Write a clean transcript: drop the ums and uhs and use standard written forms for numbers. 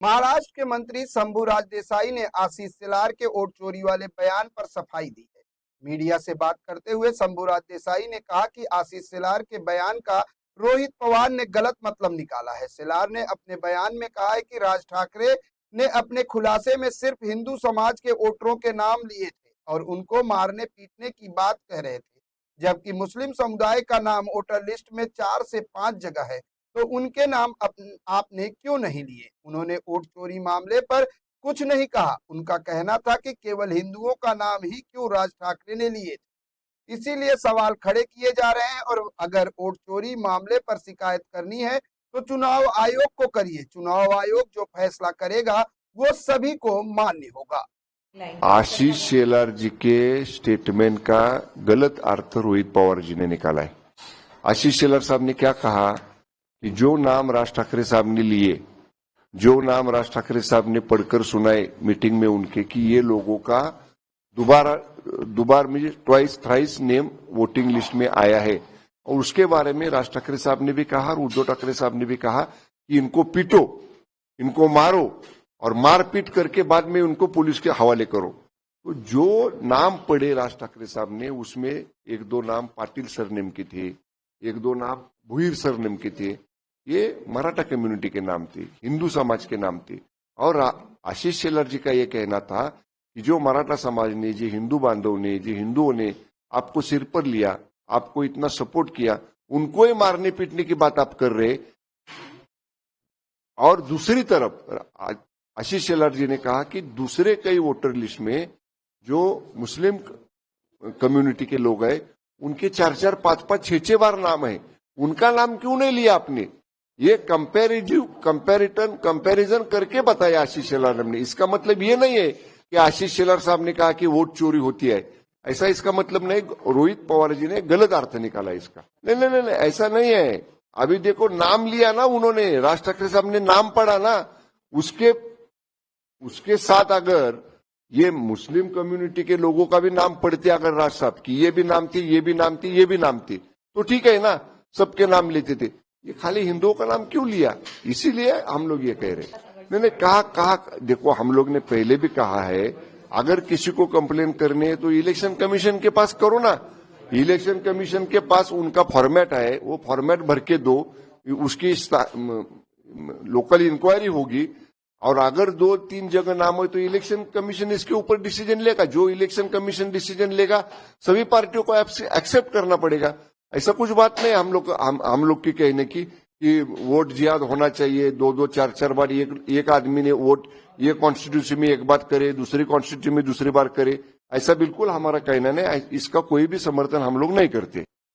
महाराष्ट्र के मंत्री शंभूराज देसाई ने आशीष शेलार के वोट चोरी वाले बयान पर सफाई दी है। मीडिया से बात करते हुए शंभूराज देसाई ने कहा कि आशीष शेलार के बयान का रोहित पवार ने गलत मतलब निकाला है। शेलार ने अपने बयान में कहा है कि राज ठाकरे ने अपने खुलासे में सिर्फ हिंदू समाज के वोटरों के नाम लिए थे और उनको मारने पीटने की बात कह रहे थे, जबकि मुस्लिम समुदाय का नाम वोटर लिस्ट में 4 से 5 जगह है, तो उनके नाम आपने क्यों नहीं लिए। उन्होंने वोट चोरी मामले पर कुछ नहीं कहा। उनका कहना था कि केवल हिंदुओं का नाम ही क्यों राज ठाकरे ने लिए थे, इसीलिए सवाल खड़े किए जा रहे हैं। और अगर वोट चोरी मामले पर शिकायत करनी है तो चुनाव आयोग को करिए। चुनाव आयोग जो फैसला करेगा वो सभी को मान्य होगा। आशीष शेलार जी के स्टेटमेंट का गलत अर्थ रोहित पवार जी ने निकाला है। आशीष शेलार साहब ने क्या कहा कि जो नाम राज ठाकरे साहब ने लिए, जो नाम राज ठाकरे साहब ने पढ़कर सुनाए मीटिंग में उनके, कि ये लोगों का दोबारा में twice thrice name voting list में आया है। और उसके बारे में राज ठाकरे साहब ने भी कहा और उद्धव ठाकरे साहब ने भी कहा कि इनको पीटो, इनको मारो और मारपीट करके बाद में उनको पुलिस के हवाले करो। तो जो नाम पढ़े राज ठाकरे साहब ने, उसमें एक दो नाम पाटिल सरनेम के थे, एक दो नाम भुईर सरनेम के थे। ये मराठा कम्युनिटी के नाम थे, हिंदू समाज के नाम थे। और आशीष शेलार जी का ये कहना था कि जो मराठा समाज ने, जो हिंदू बांधव ने, जो हिंदुओं ने आपको सिर पर लिया, आपको इतना सपोर्ट किया, उनको ही मारने पीटने की बात आप कर रहे। और दूसरी तरफ आशीष शेलार जी ने कहा कि दूसरे कई वोटर लिस्ट में जो मुस्लिम कम्युनिटी के लोग हैं, उनके 4-4, 5-5, 6-6 बार नाम है, उनका नाम क्यों नहीं लिया आपने। ये कंपैरिजन करके बताया आशीष शेलार ने। इसका मतलब ये नहीं है कि आशीष शेलार साहब ने कहा कि वोट चोरी होती है, ऐसा इसका मतलब नहीं। रोहित पवार जी ने गलत अर्थ निकाला इसका। नहीं, ऐसा नहीं है। अभी देखो, नाम लिया ना उन्होंने, राज ठाकरे साहब ने नाम पढ़ा ना, उसके साथ अगर ये मुस्लिम कम्युनिटी के लोगों का भी नाम पढ़ते अगर राज साहब की, ये भी नाम थी, ये भी नाम थी, ये भी नाम थी, तो ठीक है ना, सबके नाम लेते थे। ये खाली हिंदुओं का नाम क्यों लिया, इसीलिए हम लोग ये कह रहे। मैंने कहा देखो, हम लोग ने पहले भी कहा है, अगर किसी को कंप्लेन करनी है तो इलेक्शन कमीशन के पास करो ना। इलेक्शन कमीशन के पास उनका फॉर्मेट है, वो फॉर्मेट भर के दो, उसकी लोकल इंक्वायरी होगी। और अगर 2-3 जगह नाम हो तो इलेक्शन कमीशन इसके ऊपर डिसीजन लेगा। जो इलेक्शन कमीशन डिसीजन लेगा सभी पार्टियों को एक्सेप्ट करना पड़ेगा। ऐसा कुछ बात नहीं हम लोग की कहने की कि वोट जियाद होना चाहिए, 2-2, 4-4 बार एक आदमी ने वोट ये कॉन्स्टिट्यूंसी में एक बार करे, दूसरी कॉन्स्टिट्यूंसी में दूसरी बार करे, ऐसा बिल्कुल हमारा कहना नहीं। इसका कोई भी समर्थन हम लोग नहीं करते।